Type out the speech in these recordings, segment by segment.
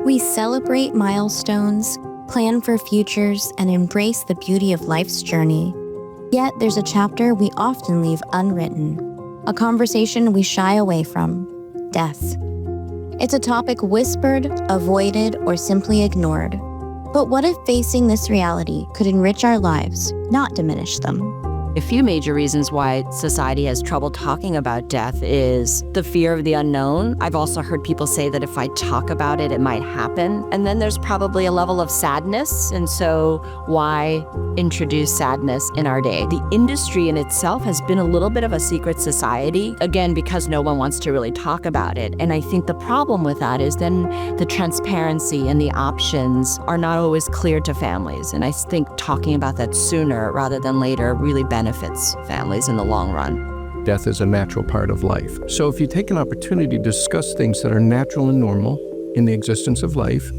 We celebrate milestones, plan for futures, and embrace the beauty of life's journey. Yet there's a chapter we often leave unwritten, a conversation we shy away from: death. It's a topic whispered, avoided, or simply ignored. But what if facing this reality could enrich our lives, not diminish them? A few major reasons why society has trouble talking about death is the fear of the unknown. I've also heard people say that if I talk about it, it might happen. And then there's probably a level of sadness. And so why introduce sadness in our day? The industry in itself has been a little bit of a secret society, again, because no one wants to really talk about it. And I think the problem with that is then the transparency and the options are not always clear to families. And I think talking about that sooner rather than later really benefits families in the long run. Death is a natural part of life. So if you take an opportunity to discuss things that are natural and normal in the existence of life,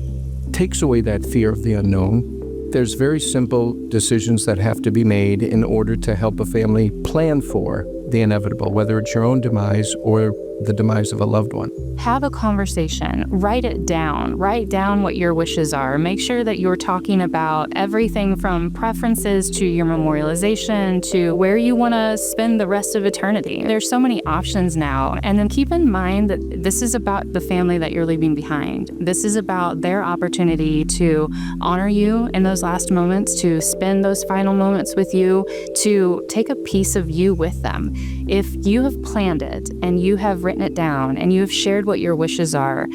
takes away that fear of the unknown. There's very simple decisions that have to be made in order to help a family plan for the inevitable, whether it's your own demise or the demise of a loved one. Have a conversation, write it down, write down what your wishes are. Make sure that you're talking about everything from preferences to your memorialization to where you want to spend the rest of eternity. There's so many options now. And then keep in mind that this is about the family that you're leaving behind. This is about their opportunity to honor you in those last moments, to spend those final moments with you, to take a piece of you with them. If you have planned it and you have written it down and you have shared what your wishes are,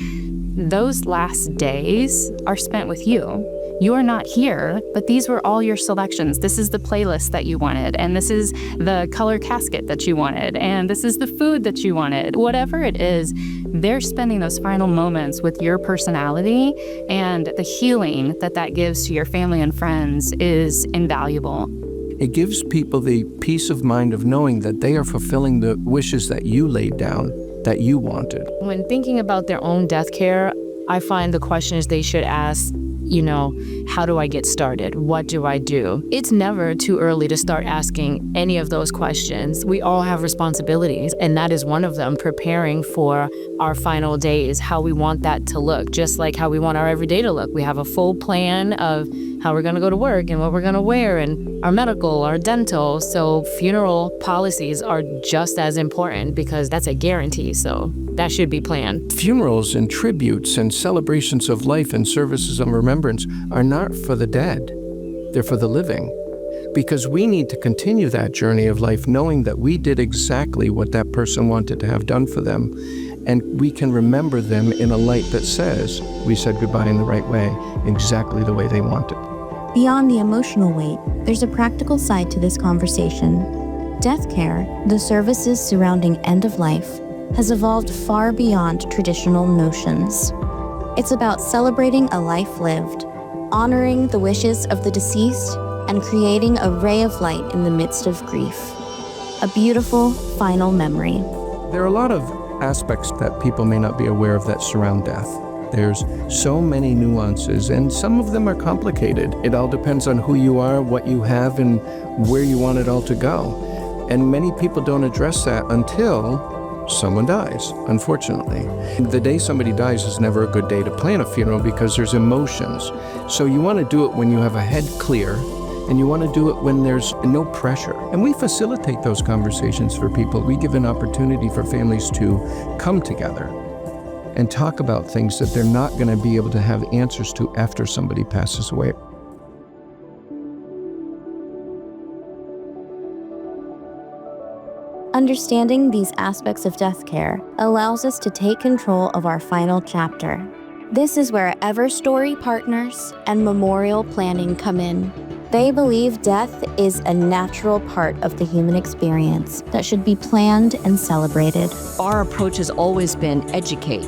those last days are spent with you. You are not here, but these were all your selections. This is the playlist that you wanted, and this is the color casket that you wanted, and this is the food that you wanted. Whatever it is, they're spending those final moments with your personality, and the healing that that gives to your family and friends is invaluable. It gives people the peace of mind of knowing that they are fulfilling the wishes that you laid down, that you wanted. When thinking about their own death care, I find the questions they should ask, how do I get started? What do I do? It's never too early to start asking any of those questions. We all have responsibilities, and that is one of them, preparing for our final days, how we want that to look, just like how we want our everyday to look. We have a full plan of how we're going to go to work and what we're going to wear and our medical, our dental. So funeral policies are just as important because that's a guarantee. So that should be planned. Funerals and tributes and celebrations of life and services of remembrance are not for the dead. They're for the living. Because we need to continue that journey of life knowing that we did exactly what that person wanted to have done for them. And we can remember them in a light that says we said goodbye in the right way, exactly the way they wanted. Beyond the emotional weight, there's a practical side to this conversation. Death care, the services surrounding end of life, has evolved far beyond traditional notions. It's about celebrating a life lived, honoring the wishes of the deceased, and creating a ray of light in the midst of grief. A beautiful final memory. There are a lot of aspects that people may not be aware of that surround death. There's so many nuances, and some of them are complicated. It all depends on who you are, what you have, and where you want it all to go. And many people don't address that until someone dies, unfortunately. The day somebody dies is never a good day to plan a funeral because there's emotions. So you want to do it when you have a head clear, and you want to do it when there's no pressure. And we facilitate those conversations for people. We give an opportunity for families to come together and talk about things that they're not going to be able to have answers to after somebody passes away. Understanding these aspects of death care allows us to take control of our final chapter. This is where Everstory Partners and memorial planning come in. They believe death is a natural part of the human experience that should be planned and celebrated. Our approach has always been educate,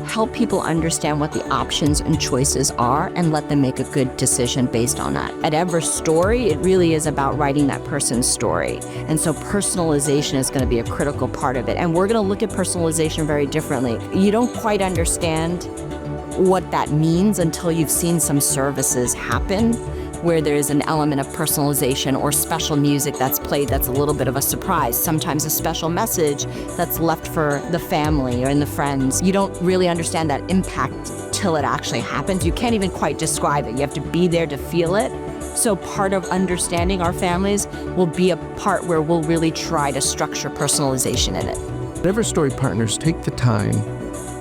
help people understand what the options and choices are, and let them make a good decision based on that. At Everstory, it really is about writing that person's story. And so personalization is going to be a critical part of it. And we're going to look at personalization very differently. You don't quite understand what that means until you've seen some services happen where there's an element of personalization or special music that's played that's a little bit of a surprise. Sometimes a special message that's left for the family or in the friends. You don't really understand that impact until it actually happens. You can't even quite describe it. You have to be there to feel it. So part of understanding our families will be a part where we'll really try to structure personalization in it. Everstory Partners take the time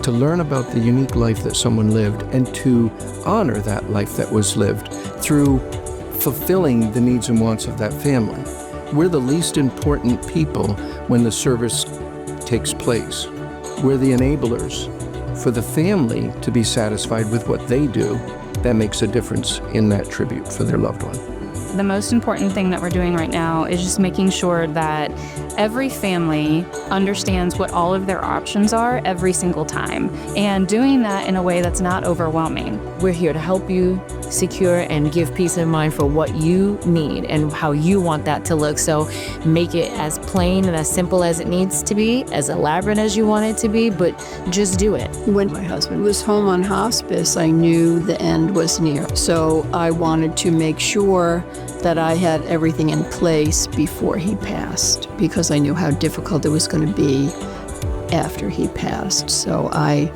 to learn about the unique life that someone lived and to honor that life that was lived through fulfilling the needs and wants of that family. We're the least important people when the service takes place. We're the enablers for the family to be satisfied with what they do. That makes a difference in that tribute for their loved one. The most important thing that we're doing right now is just making sure that every family understands what all of their options are every single time, and doing that in a way that's not overwhelming. We're here to help you secure and give peace of mind for what you need and how you want that to look. So make it as plain and as simple as it needs to be, as elaborate as you want it to be, but just do it. When my husband was home on hospice, I knew the end was near. So I wanted to make sure that I had everything in place before he passed, because I knew how difficult it was going to be after he passed. So I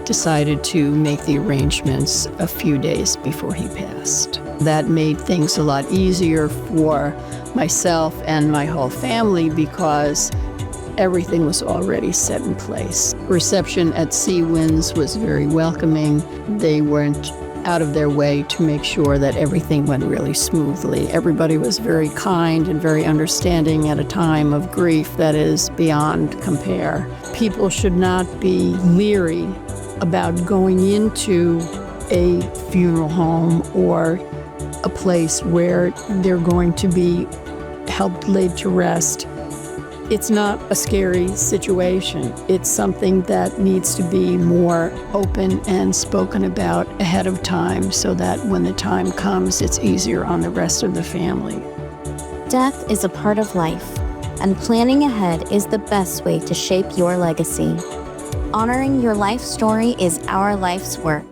decided to make the arrangements a few days before he passed. That made things a lot easier for myself and my whole family because everything was already set in place. Reception at Sea Winds was very welcoming. They went out of their way to make sure that everything went really smoothly. Everybody was very kind and very understanding at a time of grief that is beyond compare. People should not be leery about going into a funeral home or a place where they're going to be helped laid to rest. It's not a scary situation. It's something that needs to be more open and spoken about ahead of time so that when the time comes, it's easier on the rest of the family. Death is a part of life, and planning ahead is the best way to shape your legacy. Honoring your life story is our life's work.